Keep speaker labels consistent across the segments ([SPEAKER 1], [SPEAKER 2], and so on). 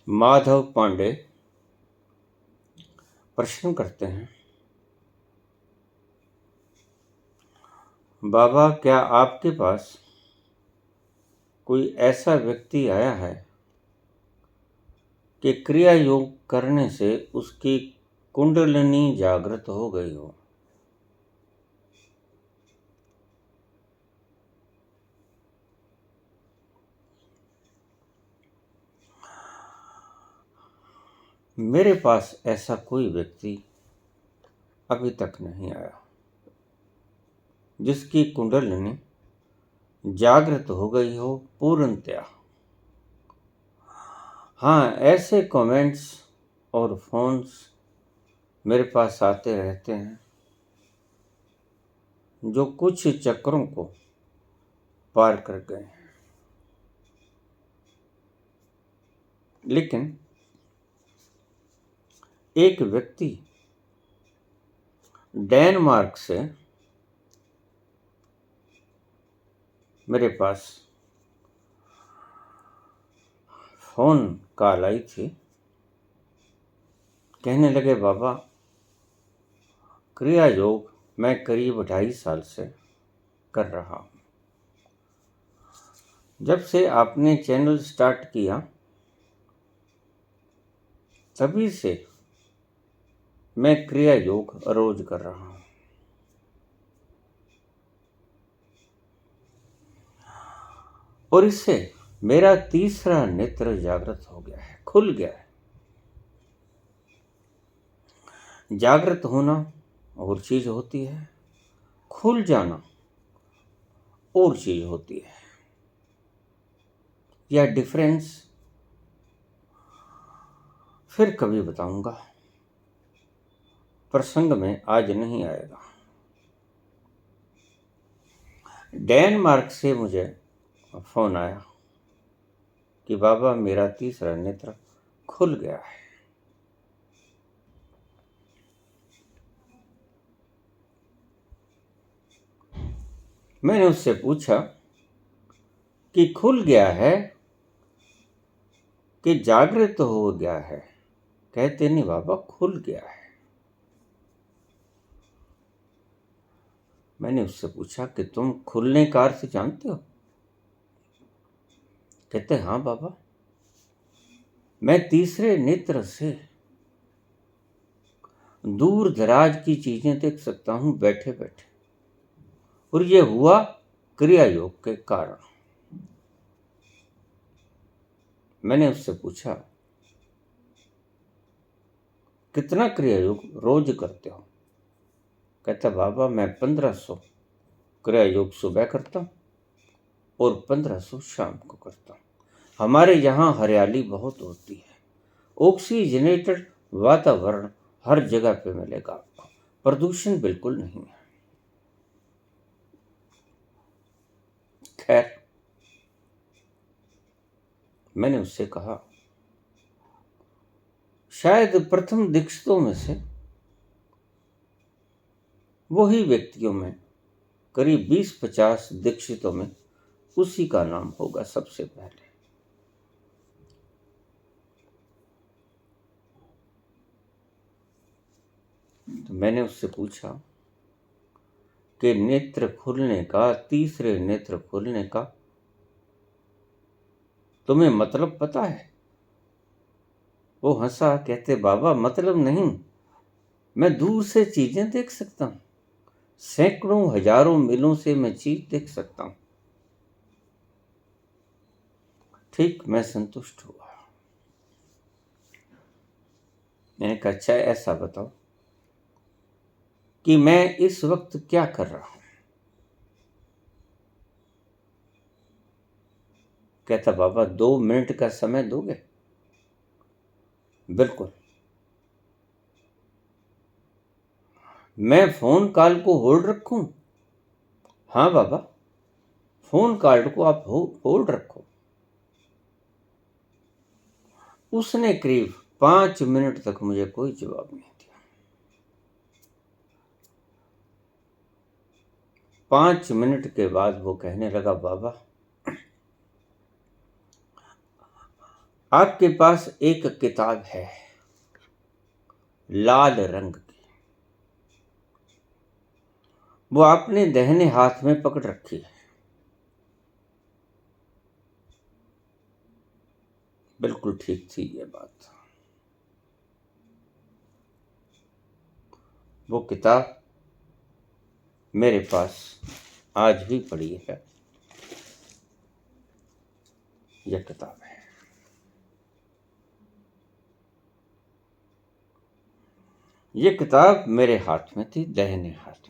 [SPEAKER 1] माधव पांडे प्रश्न करते हैं, बाबा क्या आपके पास कोई ऐसा व्यक्ति आया है कि क्रिया योग करने से उसकी कुंडलिनी जागृत हो गई हो? मेरे पास ऐसा कोई व्यक्ति अभी तक नहीं आया जिसकी कुंडलिनी जागृत हो गई हो पूर्णतया। हाँ, ऐसे कमेंट्स और फोन्स मेरे पास आते रहते हैं जो कुछ चक्रों को पार कर गए हैं, लेकिन एक व्यक्ति डेनमार्क से मेरे पास फोन कॉल आई थी। कहने लगे, बाबा क्रिया योग मैं करीब 2.5 साल से कर रहा हूँ। जब से आपने चैनल स्टार्ट किया तभी से मैं क्रिया योग रोज कर रहा हूँ और इससे मेरा तीसरा नेत्र जागृत हो गया है, खुल गया है। जागृत होना और चीज होती है, खुल जाना और चीज होती है। यह डिफरेंस फिर कभी बताऊंगा, प्रसंग में आज नहीं आएगा। डेनमार्क से मुझे फोन आया कि बाबा मेरा तीसरा नेत्र खुल गया है। मैंने उससे पूछा कि खुल गया है कि जागृत हो गया है? कहते नहीं बाबा, खुल गया है। मैंने उससे पूछा कि तुम खुलने का अर्थ जानते हो? कहते हाँ बाबा, मैं तीसरे नेत्र से दूर दराज की चीजें देख सकता हूं बैठे बैठे, और यह हुआ क्रिया योग के कारण। मैंने उससे पूछा, कितना क्रिया योग रोज करते हो? कहता बाबा मैं 1500 क्रिया योग सुबह करता हूँ और 1500 शाम को करता हूँ। हमारे यहाँ हरियाली बहुत होती है, ऑक्सीजनेटेड वातावरण हर जगह पे मिलेगा आपको, प्रदूषण बिल्कुल नहीं है। खैर, मैंने उससे कहा, शायद प्रथम दीक्षितों में से वही व्यक्तियों में, करीब 20-50 दीक्षितों में उसी का नाम होगा सबसे पहले। तो मैंने उससे पूछा कि नेत्र खुलने का, तीसरे नेत्र खुलने का तुम्हें मतलब पता है? वो हंसा, कहते बाबा मतलब नहीं, मैं दूर से चीजें देख सकता हूं, सैकड़ों हजारों मीलों से मैं चीज देख सकता हूं। ठीक, मैं संतुष्ट हुआ। मैंने कहा, अच्छा ऐसा बताओ कि मैं इस वक्त क्या कर रहा हूं? कहता बाबा 2 मिनट का समय दोगे? बिल्कुल। मैं फोन कॉल को होल्ड रखूं? हाँ बाबा, फोन कॉल को आप होल्ड रखो। उसने करीब 5 मिनट तक मुझे कोई जवाब नहीं दिया। 5 मिनट के बाद वो कहने लगा, बाबा आपके पास एक किताब है लाल रंग की, वो आपने दाहिने हाथ में पकड़ रखी है। बिल्कुल ठीक थी ये बात। वो किताब मेरे पास आज भी पड़ी है। यह किताब है। ये किताब मेरे हाथ में थी, दाहिने हाथ में।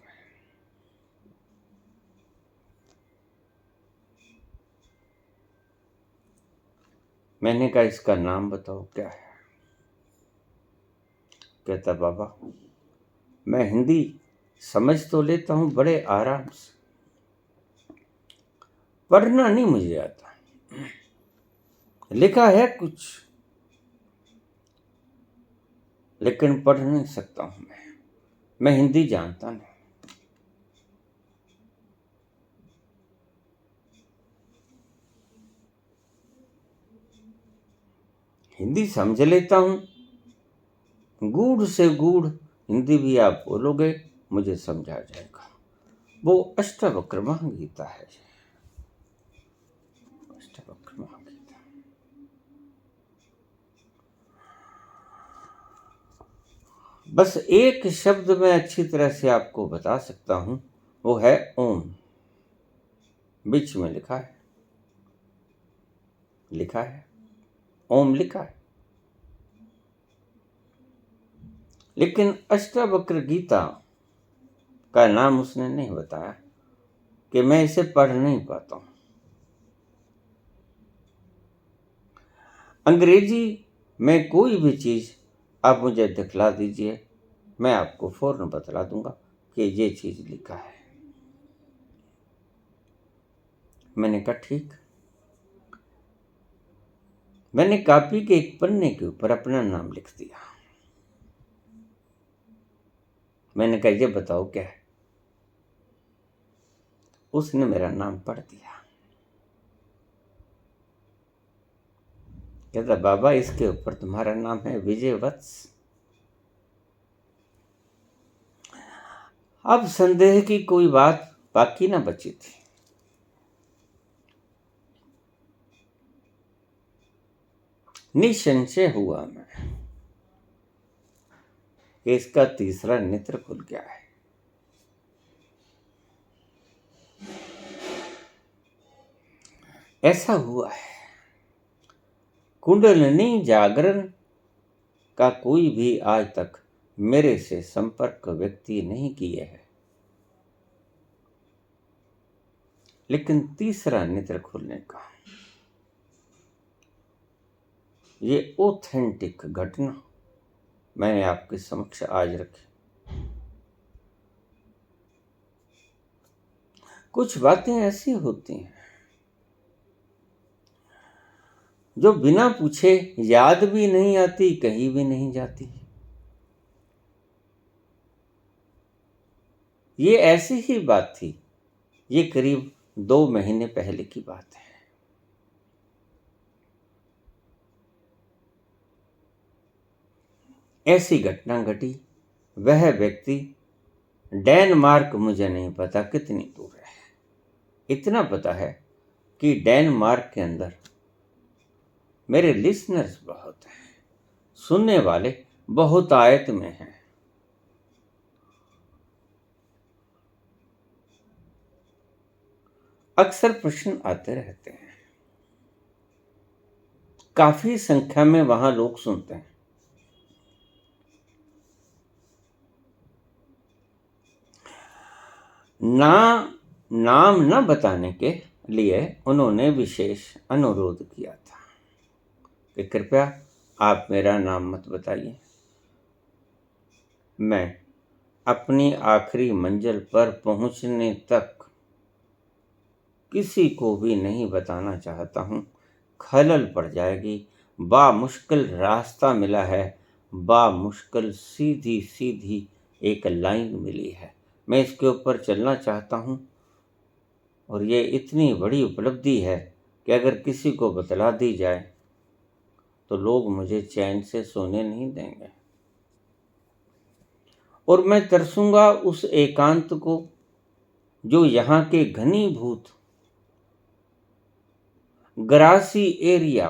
[SPEAKER 1] मैंने कहा इसका नाम बताओ क्या है। कहता बाबा मैं हिंदी समझ तो लेता हूं बड़े आराम से, पढ़ना नहीं मुझे आता। लिखा है कुछ लेकिन पढ़ नहीं सकता हूं मैं हिंदी जानता नहीं। हिंदी समझ लेता हूं, गूढ़ से गूढ़ हिंदी भी आप बोलोगे मुझे समझा जाएगा। वो अष्टावक्र महागीता है। अष्टावक्र महागीता। बस एक शब्द मैं अच्छी तरह से आपको बता सकता हूं, वो है ओम। बीच में लिखा है ओम लिखा है। लेकिन अष्टावक्र गीता का नाम उसने नहीं बताया कि मैं इसे पढ़ नहीं पाता हूं। अंग्रेजी में कोई भी चीज आप मुझे दिखला दीजिए, मैं आपको फौरन बतला दूंगा कि ये चीज लिखा है। मैंने कहा ठीक। मैंने कॉपी के एक पन्ने के ऊपर अपना नाम लिख दिया। मैंने कहा ये बताओ क्या है। उसने मेरा नाम पढ़ दिया। कहता बाबा इसके ऊपर तुम्हारा नाम है विजय वत्स। अब संदेह की कोई बात बाकी ना बची थी। निसंशय हुआ मैं कि इसका तीसरा नेत्र खुल गया है। ऐसा हुआ है। कुंडलिनी जागरण का कोई भी आज तक मेरे से संपर्क व्यक्ति नहीं किए है, लेकिन तीसरा नेत्र खुलने का ये ऑथेंटिक घटना मैंने आपके समक्ष आज रखी। कुछ बातें ऐसी होती हैं जो बिना पूछे याद भी नहीं आती, कहीं भी नहीं जाती। ये ऐसी ही बात थी। ये करीब 2 महीने पहले की बात है। ऐसी घटना घटी। वह व्यक्ति डेनमार्क, मुझे नहीं पता कितनी दूर है। इतना पता है कि डेनमार्क के अंदर मेरे लिसनर्स बहुत हैं, सुनने वाले बहुत आयत में हैं। अक्सर प्रश्न आते रहते हैं। काफी संख्या में वहां लोग सुनते हैं। नाम न बताने के लिए उन्होंने विशेष अनुरोध किया था कि कृपया आप मेरा नाम मत बताइए। मैं अपनी आखिरी मंजिल पर पहुंचने तक किसी को भी नहीं बताना चाहता हूं, खलल पड़ जाएगी। मुश्किल रास्ता मिला है, मुश्किल सीधी सीधी एक लाइन मिली है, मैं इसके ऊपर चलना चाहता हूं। और ये इतनी बड़ी उपलब्धि है कि अगर किसी को बतला दी जाए तो लोग मुझे चैन से सोने नहीं देंगे, और मैं तरसूंगा उस एकांत को जो यहाँ के घनीभूत ग्रासी एरिया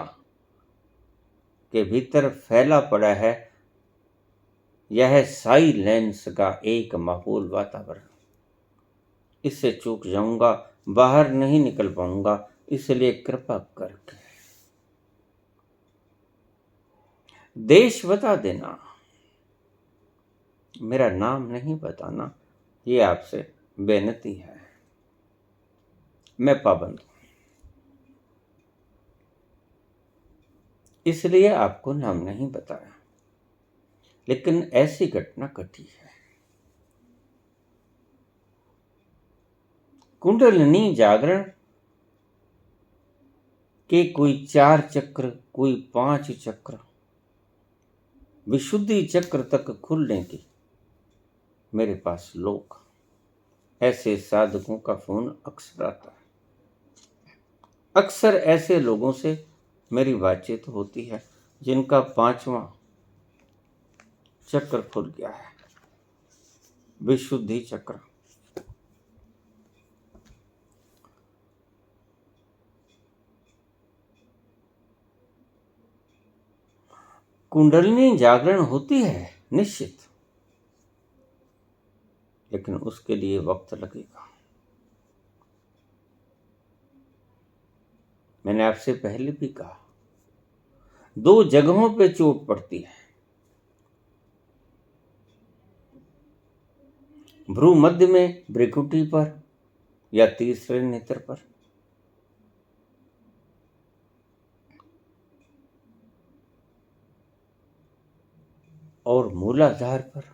[SPEAKER 1] के भीतर फैला पड़ा है। यह साइलेंस का एक माहौल वातावरण, इससे चूक जाऊंगा, बाहर नहीं निकल पाऊंगा, इसलिए कृपा करके देश बता देना, मेरा नाम नहीं बताना, ये आपसे बेनती है। मैं पाबंद हूं, इसलिए आपको नाम नहीं बताया, लेकिन ऐसी घटना घटी है। कुंडलिनी जागरण के कोई 4 चक्र, कोई 5 चक्र, विशुद्धि चक्र तक खुलने की मेरे पास लोग, ऐसे साधकों का फोन अक्सर आता है। अक्सर ऐसे लोगों से मेरी बातचीत होती है जिनका 5वां चक्र खुल गया है, विशुद्धि चक्र। कुंडलिनी जागरण होती है निश्चित, लेकिन उसके लिए वक्त लगेगा। मैंने आपसे पहले भी कहा, 2 जगहों पे चोट पड़ती है, भ्रू मध्य में भ्रिकुटी पर या तीसरे नेत्र पर, और मूलाधार पर,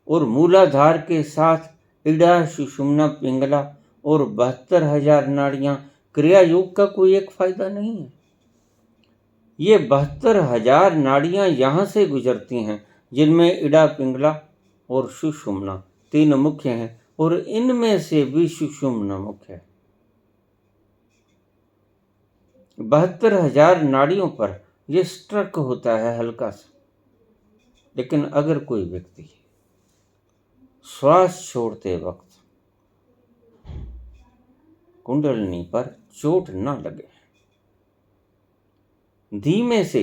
[SPEAKER 1] और मूलाधार के साथ इड़ा, सुषुम्ना, पिंगला और 72,000 नाड़ियां। क्रिया योग का कोई एक फायदा नहीं है। ये 72,000 नाड़ियां यहां से गुजरती हैं, जिनमें इड़ा, पिंगला और सुषुम्ना 3 मुख्य हैं, और इनमें से भी सुषुम्ना मुख्य है। 72,000 नाड़ियों पर यह स्ट्रक होता है हल्का सा, लेकिन अगर कोई व्यक्ति श्वास छोड़ते वक्त कुंडलिनी पर चोट न लगे, धीमे से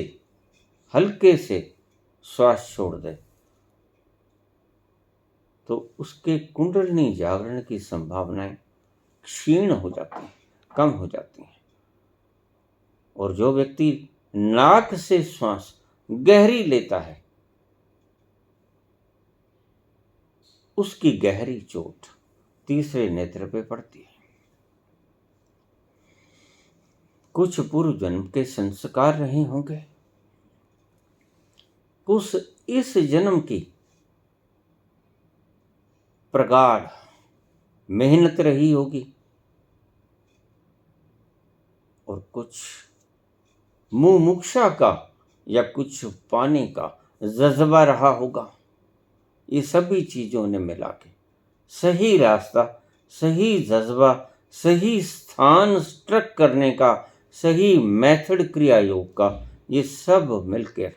[SPEAKER 1] हल्के से श्वास छोड़ दे, तो उसके कुंडलिनी जागरण की संभावनाएं क्षीण हो जाती हैं, कम हो जाती हैं। और जो व्यक्ति नाक से श्वास गहरी लेता है, उसकी गहरी चोट तीसरे नेत्र पे पड़ती है। कुछ पूर्व जन्म के संस्कार रहे होंगे, कुछ इस जन्म की प्रगाढ़ मेहनत रही होगी, और कुछ मुमुक्षा का या कुछ पाने का जज्बा रहा होगा। ये सभी चीजों ने मिला के सही रास्ता, सही जज्बा, सही स्थान स्ट्रक करने का, सही मेथड क्रिया योग का, ये सब मिलकर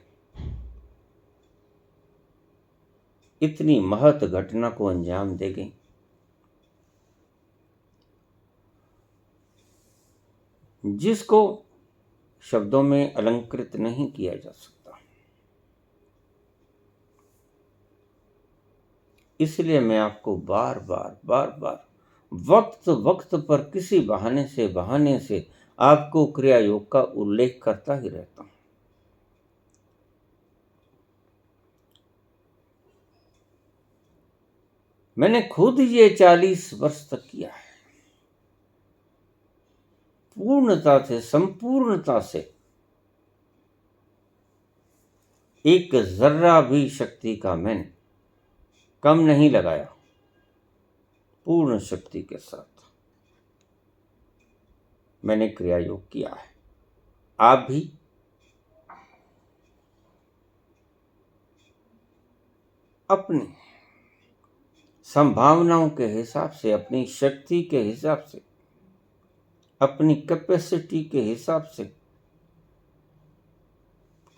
[SPEAKER 1] इतनी महत घटना को अंजाम दे गई। जिसको शब्दों में अलंकृत नहीं किया जा सकता। इसलिए मैं आपको बार बार वक्त वक्त पर किसी बहाने से आपको क्रिया योग का उल्लेख करता ही रहता हूं। मैंने खुद ये 40 वर्ष तक किया है, पूर्णता से, संपूर्णता से, एक जर्रा भी शक्ति का मैंने कम नहीं लगाया, पूर्ण शक्ति के साथ मैंने क्रिया योग किया है। आप भी अपनी संभावनाओं के हिसाब से, अपनी शक्ति के हिसाब से, अपनी कैपेसिटी के हिसाब से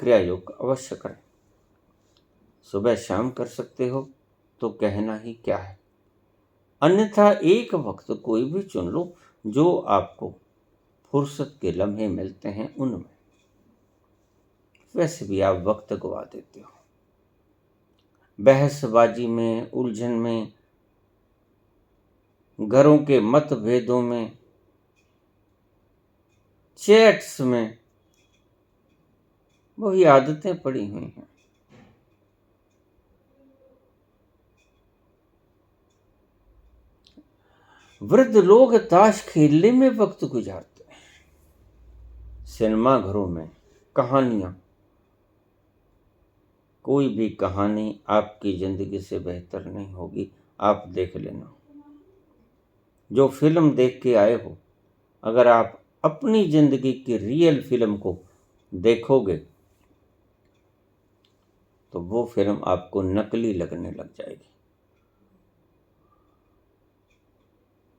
[SPEAKER 1] क्रिया योग अवश्य करें। सुबह शाम कर सकते हो तो कहना ही क्या है। अन्यथा एक वक्त कोई भी चुन लो जो आपको फुर्सत के लम्हे मिलते हैं उनमें। वैसे भी आप वक्त गवा देते हो बहसबाजी में, उलझन में, घरों के मतभेदों में, चैट्स में। वही आदतें पड़ी हुई हैं। वृद्ध लोग ताश खेलने में वक्त गुजारते हैं। सिनेमा घरों में कहानियां, कोई भी कहानी आपकी जिंदगी से बेहतर नहीं होगी। आप देख लेना, जो फिल्म देख के आए हो, अगर आप अपनी जिंदगी की रियल फिल्म को देखोगे तो वो फिल्म आपको नकली लगने लग जाएगी।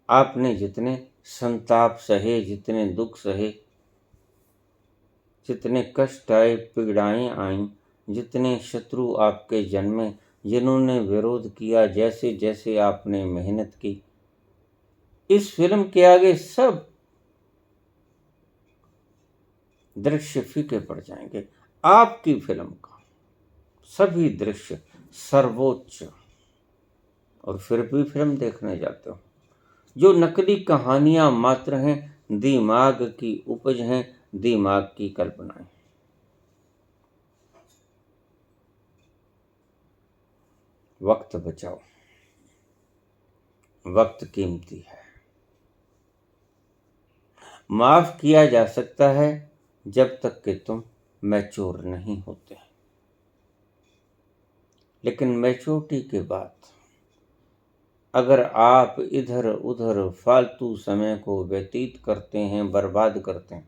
[SPEAKER 1] आपने जितने संताप सहे, जितने दुख सहे, जितने कष्ट आए, पीड़ाएं आईं, जितने शत्रु आपके जन्मे, जिन्होंने विरोध किया, जैसे जैसे आपने मेहनत की, इस फिल्म के आगे सब दृश्य फीके पड़ जाएंगे। आपकी फिल्म का सभी दृश्य सर्वोच्च। और फिर भी फिल्म देखने जाते हो। जो नकली कहानियां मात्र हैं, दिमाग की उपज हैं, दिमाग की कल्पनाएं। वक्त बचाओ, वक्त कीमती है। माफ किया जा सकता है जब तक कि तुम मैच्योर नहीं होते, लेकिन मैच्योरिटी के बाद अगर आप इधर उधर फालतू समय को व्यतीत करते हैं, बर्बाद करते हैं,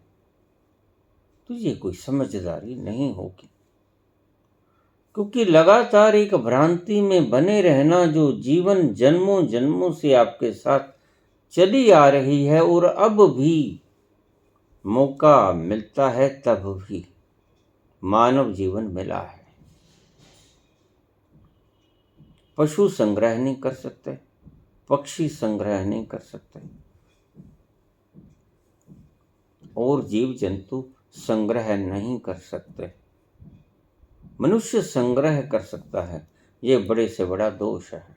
[SPEAKER 1] तो ये कोई समझदारी नहीं होगी। क्योंकि लगातार एक भ्रांति में बने रहना जो जीवन जन्मों जन्मों से आपके साथ चली आ रही है, और अब भी मौका मिलता है तब भी मानव जीवन मिला है। पशु संग्रह नहीं कर सकते, पक्षी संग्रह नहीं कर सकते, और जीव जंतु संग्रह नहीं कर सकते। मनुष्य संग्रह कर सकता है। ये बड़े से बड़ा दोष है।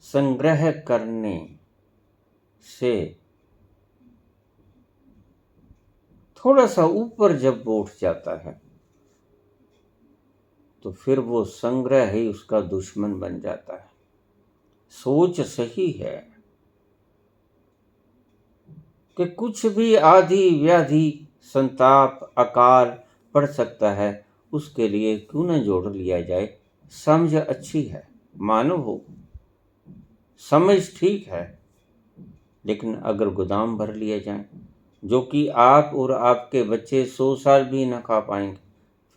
[SPEAKER 1] संग्रह करने से थोड़ा सा ऊपर जब वो उठ जाता है तो फिर वो संग्रह ही उसका दुश्मन बन जाता है। सोच सही है कि कुछ भी आदि व्याधि, संताप, अकाल पड़ सकता है, उसके लिए क्यों न जोड़ लिया जाए। समझ अच्छी है, मानव हो, समझ ठीक है, लेकिन अगर गोदाम भर लिए जाए जो कि आप और आपके बच्चे 100 साल भी ना खा पाएंगे,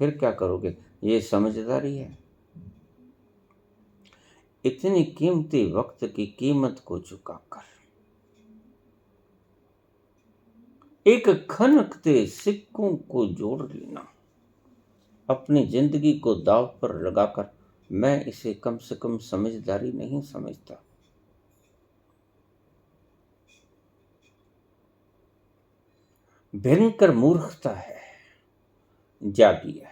[SPEAKER 1] फिर क्या करोगे? ये समझदारी है? इतनी कीमती वक्त की कीमत को चुकाकर एक खनकते सिक्कों को जोड़ लेना, अपनी जिंदगी को दांव पर लगाकर, मैं इसे कम से कम समझदारी नहीं समझता। भयंकर मूर्खता है। जागिए,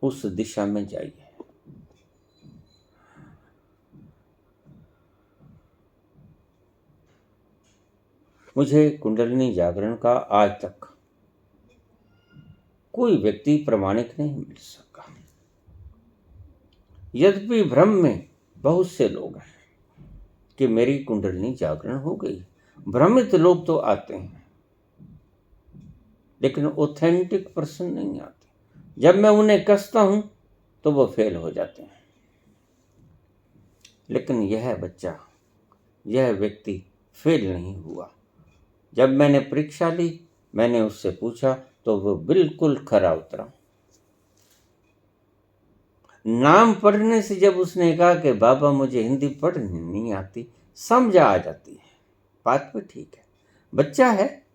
[SPEAKER 1] उस दिशा में जाइए। मुझे कुंडलिनी जागरण का आज तक कोई व्यक्ति प्रमाणिक नहीं मिल सका। यद्यपि भ्रम में बहुत से लोग हैं कि मेरी कुंडलिनी जागरण हो गई। भ्रमित लोग तो आते हैं, लेकिन ऑथेंटिक पर्सन नहीं आते। जब मैं उन्हें कसता हूं तो वो फेल हो जाते हैं। लेकिन यह बच्चा, यह व्यक्ति फेल नहीं हुआ। जब मैंने परीक्षा ली, मैंने उससे पूछा तो वो बिल्कुल खरा उतरा। नाम पढ़ने से जब उसने कहा कि बाबा मुझे हिंदी पढ़नी नहीं आती, समझ आ जाती है, बात भी ठीक है, बच्चा है,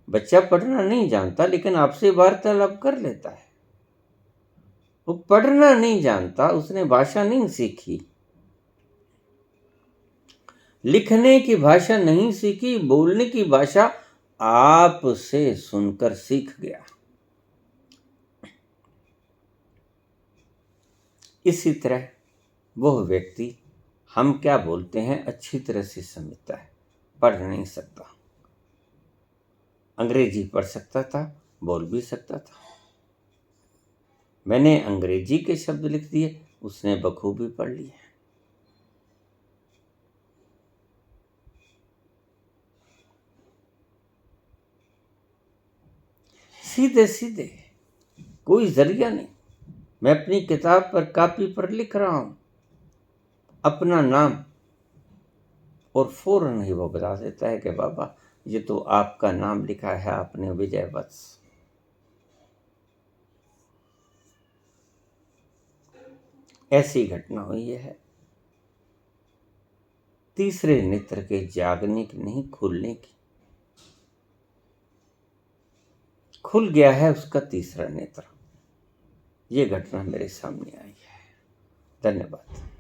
[SPEAKER 1] बच्चा पढ़ना नहीं जानता लेकिन आपसे वार्तालाप कर लेता है। वो पढ़ना नहीं जानता, उसने भाषा नहीं सीखी, लिखने की भाषा नहीं सीखी, बोलने की भाषा आपसे सुनकर सीख गया। इसी तरह वह व्यक्ति हम क्या बोलते हैं अच्छी तरह से समझता है, पढ़ नहीं सकता, अंग्रेजी पढ़ सकता था, बोल भी सकता था। मैंने अंग्रेजी के शब्द लिख दिए, उसने बखूबी पढ़ लिए। सीधे सीधे, कोई जरिया नहीं। मैं अपनी किताब पर, कापी पर लिख रहा हूं अपना नाम, और फौरन ही वो बता देता है कि बाबा ये तो आपका नाम लिखा है आपने, विजय वत्स। ऐसी घटना हुई है। तीसरे नेत्र के जागने की नहीं, खुलने की। खुल गया है उसका तीसरा नेत्र। ये घटना मेरे सामने आई है। धन्यवाद।